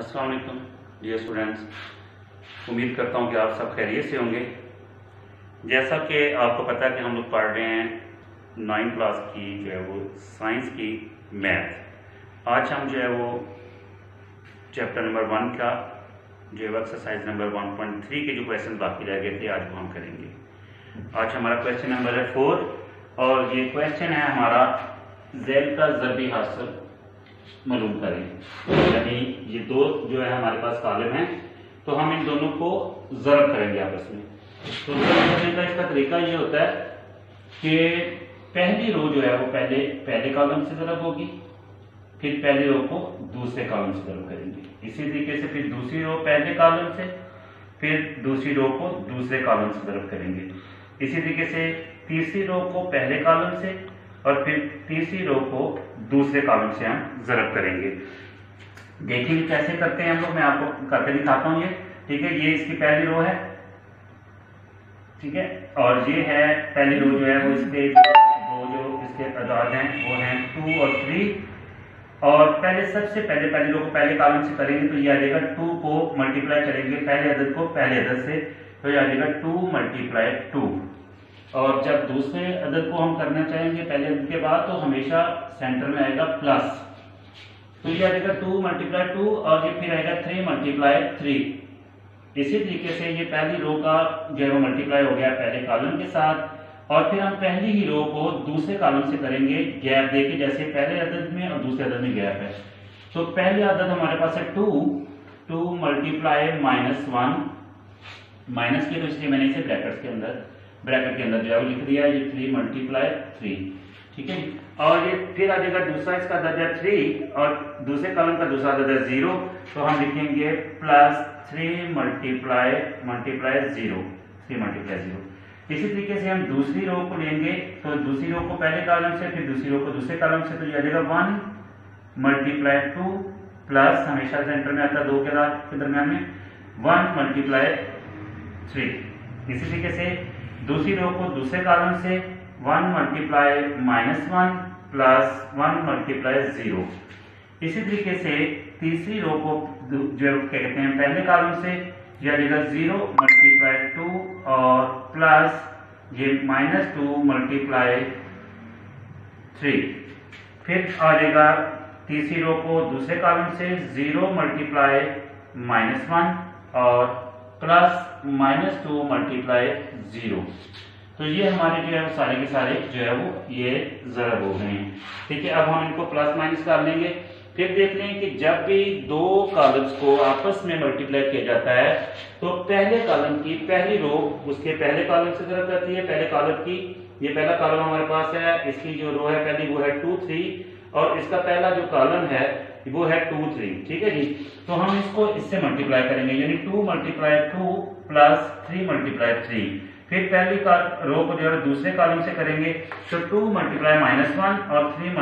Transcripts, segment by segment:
अस्सलाम वालेकुम dear students, उम्मीद करता हूँ कि आप सब खैरियत से होंगे। जैसा कि आपको पता है कि हम लोग पढ़ रहे हैं 9th क्लास की जो है वो साइंस की मैथ। आज हम जो है वो चैप्टर नंबर 1 का जो है एक्सरसाइज नंबर 1.3 के जो क्वेश्चन बाकी रह गए थे आज वो हम करेंगे। आज हमारा क्वेश्चन नंबर है 4 और ये क्वेश्चन है हमारा ज़ैल का ज़रबी हासिल मालूम करें। यानी ये दो जो है हमारे पास कॉलम हैं तो हम इन दोनों को ज़रब करेंगे आपस में। तो ज़रब करने का इसका तरीका ये होता है कि पहली रो जो है वो पहले कॉलम से ज़रब होगी, फिर पहली रो को दूसरे कॉलम से ज़रब करेंगे। इसी तरीके से फिर दूसरी रो पहले कॉलम से, फिर दूसरी रो को दूसरे कॉलम से ज़रब करेंगे। इसी तरीके से तीसरी रो को पहले कॉलम से और फिर तीसरी रो को दूसरे कॉलम से हम ज़रब करेंगे। देखिए कैसे करते हैं हम लोग, मैं आपको करके दिखाता हूँ। ये ठीक है, ये इसकी पहली रो है, ठीक है, और ये है पहली रो जो है वो इसके वो जो इसके अदाद हैं वो हैं 2 और 3। और सबसे पहले पहली रो को पहले कॉलम से करेंगे तो ये आ जाएगा 2 को मल्टीप्लाई करेंगे पहले अदद को पहले अदद से, तो ये आ जाएगा 2 × 2। और जब दूसरे अदद को हम करना चाहेंगे पहले अदद के बाद तो हमेशा सेंटर में आएगा प्लस, तो ये आ जाएगा 2 × 2 और ये फिर आएगा 3 × 3। इसी तरीके से ये पहली रो का जो है वो मल्टीप्लाई हो गया पहले कॉलम के साथ और फिर हम पहली ही रो को दूसरे कॉलम से करेंगे गैप देके, जैसे पहले अदद में और दूसरे अदद में गैप है। तो पहले अदद हमारे पास है 2 × -1 माइनस के, तो इसलिए मैंने इसे ब्रैकेट के अंदर जो है वो लिख दिया, ये 3 × 3, ठीक है। और ये फिर आ जाएगा दूसरा इसका अदद है 3 और दूसरे कॉलम का दूसरा अदद है 0, तो हम लिखेंगे +3 × 0, 3 × 0। इसी तरीके से हम दूसरी रो को लेंगे तो दूसरी रो को पहले कॉलम से फिर दूसरी रो को दूसरे कॉलम से, तो ये आ जाएगा 1 × 2 प्लस हमेशा सेंटर में आता है 2 के दरमियान में 1 × 3। इसी तरीके से दूसरी रो को दूसरे कॉलम से 1 × -1 प्लस 1 × 0। इसी तरीके से तीसरी रो को जो क्या कहते हैं पहले कॉलम से यह आ जाएगा 0 × 2 और प्लस ये -2 × 3। फिर आ जाएगा तीसरी रो को दूसरे कॉलम से 0 × -1 और प्लस -2 × 0। तो ये हमारे जो है सारे के सारे जो है वो ये ज़रब हो गए हैं, ठीक है। अब हम इनको प्लस माइनस कर लेंगे। फिर देख लें कि जब भी दो कॉलम्स को आपस में मल्टीप्लाई किया जाता है तो पहले कॉलम की पहली रो उसके पहले कॉलम से ज़रब करती है। पहले कॉलम की ये पहला कॉलम हमारे पास है, इसकी जो रो है पहली वो है 2 3 और इसका पहला जो कॉलम है वो है 2 3, ठीक है जी। तो हम इसको इससे मल्टीप्लाई करेंगे, यानी 2 × 2 प्लस 3 × 3। फिर पहली रो को जो है दूसरे कॉलम से करेंगे तो 2 × -1 और 3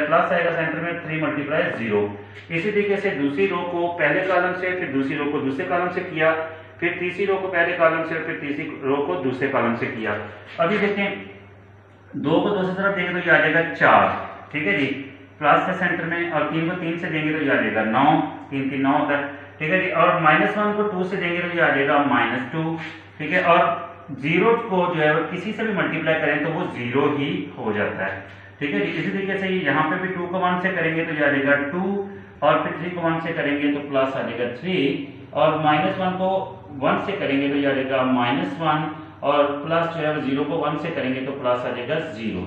प्लस आएगा सेंटर में 3 × 0। इसी तरीके से दूसरी रो को पहले कॉलम से फिर दूसरी रो को दूसरे कॉलम से किया, फिर तीसरी रो को पहले कॉलम से फिर तीसरी रो को दूसरे कॉलम से किया। अभी देखें 2 को दूसरी तरफ देंगे तो ये आ जाएगा 4, ठीक है जी, प्लस है सेंटर में, और 3 को 3 से देंगे तो ये आ जाएगा 9, 3 3 9 होता है, ठीक है जी। और -1 को 2 से देंगे तो ये आ जाएगा -2, ठीक है। और 0 को जो है किसी से भी मल्टीप्लाई करें तो वो 0 ही हो जाता है, ठीक है जी। इसी तरीके से यहाँ पे भी 2 को 1 से करेंगे तो ये आ जाएगा 2 और फिर 3 को 1 से करेंगे तो प्लस आ जाएगा 3 और -1 को 1 से करेंगे तो ये आ जाएगा -1 और प्लस जो है 0 को 1 से करेंगे तो प्लस आ जाएगा 0,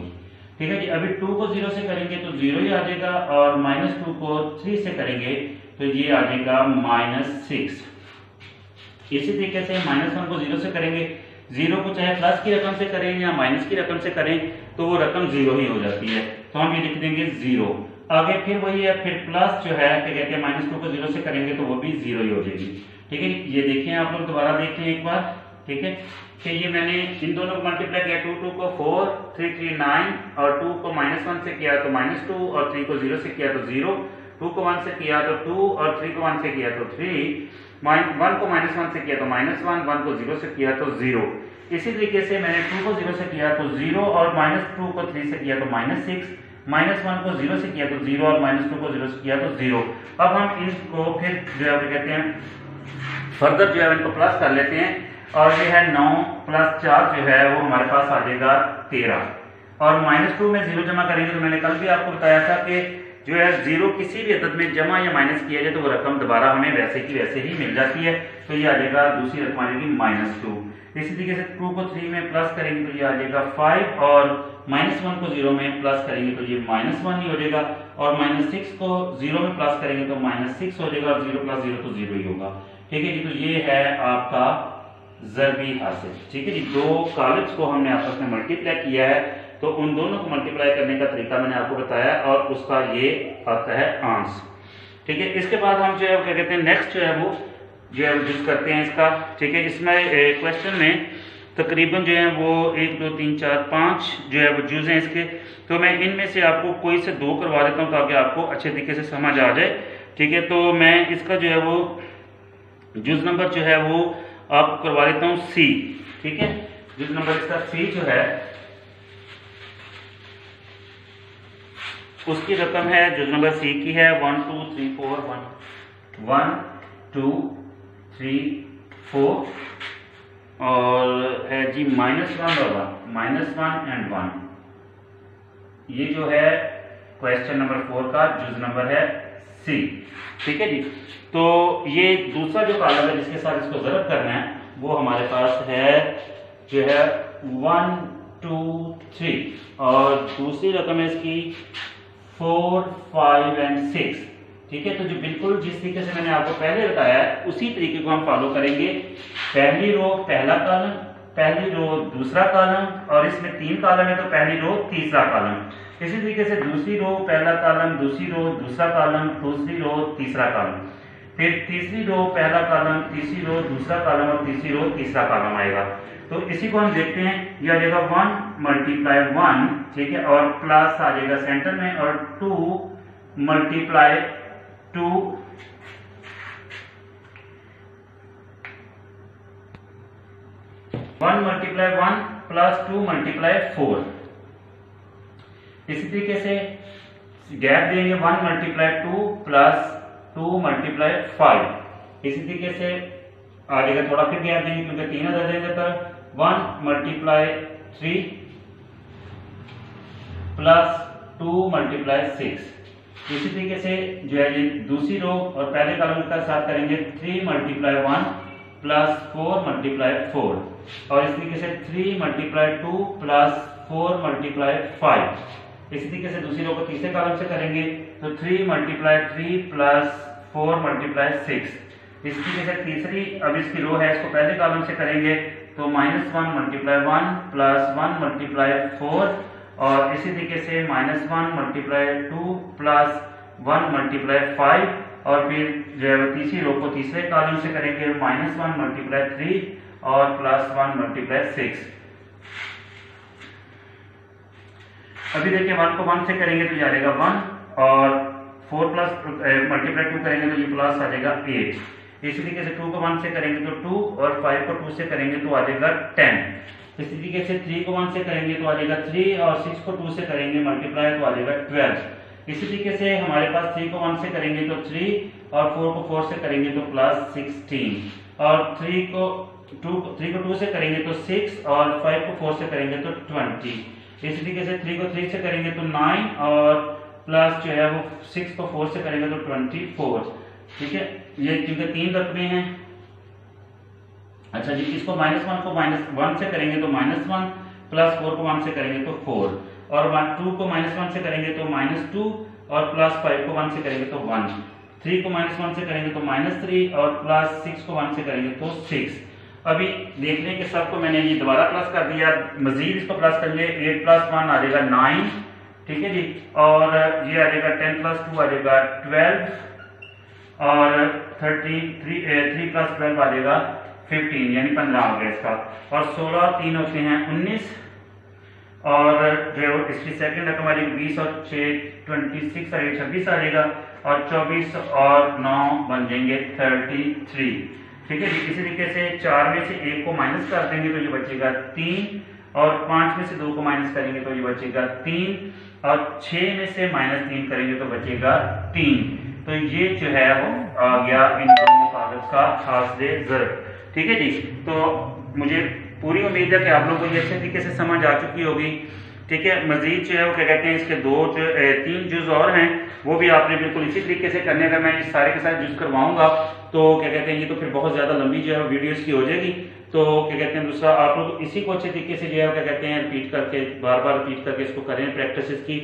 ठीक है जी। अभी 2 को 0 से करेंगे तो 0 ही आ जाएगा और -2 को 3 से करेंगे तो ये आ जाएगा -6। इसी तरीके से -1 को 0 से करेंगे, 0 को चाहे प्लस की रकम से करें या माइनस की रकम से करें तो वो रकम 0 ही हो जाती है, तो हम ये लिख देंगे 0। आगे फिर वही है, फिर प्लस जो है क्या कहते हैं -2 को 0 से करेंगे तो वो भी 0 ही हो जाएगी, ठीक है। ये देखिए आप लोग दोबारा देख लें एक बार, ठीक है, कि ये मैंने इन दोनों को मल्टीप्लाई किया, 2 को 4 3 3 9 और 2 को -1 से किया तो -2 और 3 को 0 से किया तो 0, 2 को 1 से किया तो 2 और 3 को 1 से किया तो 3, 1 को -1 से किया तो -1, 1 को 0 से किया तो 0। इसी तरीके से मैंने 2 को 0 से किया तो 0 और -2 को 3 से किया तो -6, -1 को 0 से किया तो 0 और -2 को 0 से किया तो 0। अब हम इनको फिर जो है कहते हैं फर्दर जो है इनको प्लस कर लेते हैं और ये है 9 + 4 जो है वो हमारे पास आ जाएगा 13 और -2 में 0 जमा करेंगे तो मैंने कल भी आपको बताया था कि जो है 0 किसी भी अदद में जमा या माइनस किया जाए तो वो रकम दोबारा हमें वैसे की वैसे ही मिल जाती है। तो ये आ जाएगा दूसरी रकम आ जाएगी -2। इसी तरीके से 2 को 3 में प्लस करेंगे तो ये आ जाएगा 5 और -1 को 0 में प्लस करेंगे तो ये -1 ही हो जाएगा और -6 को 0 में प्लस करेंगे तो -6 हो जाएगा और 0 + 0 तो 0 ही होगा। ठीक है जी, तो ये है आपका ज़रबी हासिल। ठीक है जी, दो कॉलम्स को हमने आपस में मल्टीप्लाई किया है तो उन दोनों को मल्टीप्लाई करने का तरीका मैंने आपको बताया और उसका ये आता है आंसर। ठीक है, इसके बाद हम जो है क्या कहते हैं नेक्स्ट जो है वो जो है यूज करते हैं इसका। ठीक है, इसमें क्वेश्चन में तकरीबन जो है वो 1 2 3 4 5 जो है वो जूज हैं इसके, तो मैं इनमें से आपको कोई से 2 करवा देता हूँ ताकि आपको अच्छे तरीके से समझ आ जाए। ठीक है, तो मैं इसका जो है वो जूज नंबर जो है वो आपको करवा देता हूँ C। ठीक है, जूज नंबर इसका C जो है उसकी रकम है जूज नंबर C की है 1 2 3 4 1 2 3 4 और है जी -1 और 1 एंड 1। ये जो है क्वेश्चन नंबर 4 का जूज नंबर है C। ठीक है जी, तो ये दूसरा जो कॉलम है जिसके साथ इसको ज़रब करना है वो हमारे पास है जो है 1 2 3 और दूसरी रकम है इसकी 4 5 एंड 6। ठीक है, तो जो बिल्कुल जिस तरीके से मैंने आपको पहले बताया है उसी तरीके को हम फॉलो करेंगे। पहली रो पहला कॉलम, पहली रो दूसरा कॉलम और इसमें 3 कॉलम है तो पहली रो तीसरा कॉलम। इसी तरीके से दूसरी रो पहला कॉलम, दूसरी रो दूसरा कॉलम, दूसरी रो तीसरा कॉलम, फिर तीसरी रो पहला कॉलम, तीसरी रो दूसरा कॉलम और तीसरी रो तीसरा कॉलम आएगा। तो इसी को हम देखते हैं, ये आ जाएगा 1 × 1। ठीक है, और प्लस आ जाएगा सेंटर में और 2 × 2 1 × 1 प्लस 2 × 4। इसी तरीके से गैप देंगे 1 × 2 प्लस 2 × 5। इसी तरीके से आ जाएगा थोड़ा फिर गैप देंगे क्योंकि 3 अदद देंगे तो 1 × 3 प्लस 2 × 6। इसी तरीके से जो है ये दूसरी रो और पहले कॉलम का साथ करेंगे 3 × 1 प्लस 4 × 4 और इस तरीके से 3 × 2 प्लस 4 × 5। इसी तरीके से दूसरी रो को तीसरे कॉलम से करेंगे तो 3 × 3 प्लस 4 × 6। इस तरीके से तीसरी अब इसकी रो है इसको पहले कॉलम से करेंगे तो -1 × 1 प्लस 1 × 4 और इसी तरीके से -1 × 2 प्लस 1 × 5 और फिर जो है तीसरी रो को तीसरे कॉलम से करेंगे -1 × 3 और प्लस 1 × 6। अभी देखिए 1 को 1 से करेंगे तो ये आ जाएगा 1 और 4 प्लस × 2 करेंगे तो ये प्लस आ जाएगा 8। इसी तरीके से 2 को 1 से करेंगे तो 2 और 5 को 2 से करेंगे तो आ जाएगा 10। इसी तरीके से 3 को 1 से करेंगे तो आ जाएगा 3 और 6 को 2 से करेंगे मल्टीप्लाई तो आ जाएगा 12। इसी तरीके से हमारे पास 3 को 1 से करेंगे तो 3 और 4 को 4 से करेंगे तो प्लस 16 और 3 को 2 से करेंगे तो 6 और 5 को 4 से करेंगे तो 20। इसी तरीके से 3 को 3 से करेंगे तो 9 और प्लस जो है वो 6 को 4 से करेंगे तो 24। ठीक है, ये क्योंकि 3 रकमे हैं। अच्छा जी, इसको -1 को -1 से करेंगे तो -1 प्लस 4 को 1 से करेंगे तो 4 और 2 को -1 से करेंगे तो -2 और प्लस 5 को 1 से करेंगे तो 1। 3 को -1 से करेंगे तो -3 और प्लस 6 को 1 से करेंगे तो 6। अभी देख लें कि सबको मैंने ये दोबारा प्लस कर दिया, मजीद इसको प्लस करेंगे 8 + 1 आ जाएगा 9। ठीक है जी, और ये आ जाएगा 10 + 2 आ जाएगा 12 और 3 + 12 आ जाएगा 15 यानी 15 हो गया इसका और 16 और 3 होते हैं 19 और जो इसकी सेकंड रकम आ जाएगी 20 और 6 26 और 26 आ जाएगा और 24 और 9 बन जाएंगे 33। ठीक है जी, इसी तरीके से 4 में से 1 को माइनस कर देंगे तो ये बचेगा 3 और 5 में से 2 को माइनस करेंगे तो ये बचेगा 3 और 6 में से -3 करेंगे तो बचेगा 3। तो ये जो है वो आ गया इन दोनों कागज का हासिल ज़र्ब। ठीक है जी। तो मुझे पूरी उम्मीद है कि आप लोगों को ये अच्छे तरीके से समझ आ चुकी होगी। ठीक है, मजीद जो है वो क्या कहते हैं इसके 3 जुज और हैं, वो भी आपने बिल्कुल इसी तरीके से करने का, मैं इस सारे के साथ जुज करवाऊंगा तो क्या कहते हैं ये तो फिर बहुत ज़्यादा लंबी जो है वीडियोस की हो जाएगी। तो क्या कहते हैं दूसरा आप लोग इसी को अच्छे तरीके से जो है क्या कहते हैं रिपीट करके बार बार रिपीट करके इसको करें प्रैक्टिस की।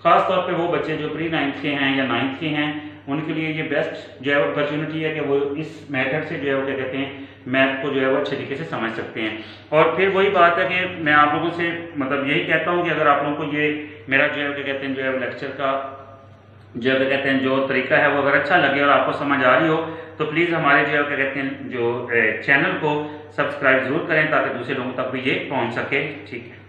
खास तौर पे वो बच्चे जो प्री 9th के हैं या 9th के हैं उनके लिए ये बेस्ट जो है अपॉर्चुनिटी है कि वो इस मेथड से जो है वो क्या कहते हैं मैथ को जो है वो अच्छे तरीके से समझ सकते हैं। और फिर वही बात है कि मैं आप लोगों से मतलब यही कहता हूँ कि अगर आप लोगों को ये मेरा जो है क्या कहते हैं जो है लेक्चर का जो क्या कहते हैं जो तरीका है वो अगर अच्छा लगे और आपको समझ आ रही हो तो प्लीज़ हमारे जो क्या कहते हैं जो चैनल को सब्सक्राइब जरूर करें ताकि दूसरे लोगों तक भी ये पहुँच सके। ठीक है।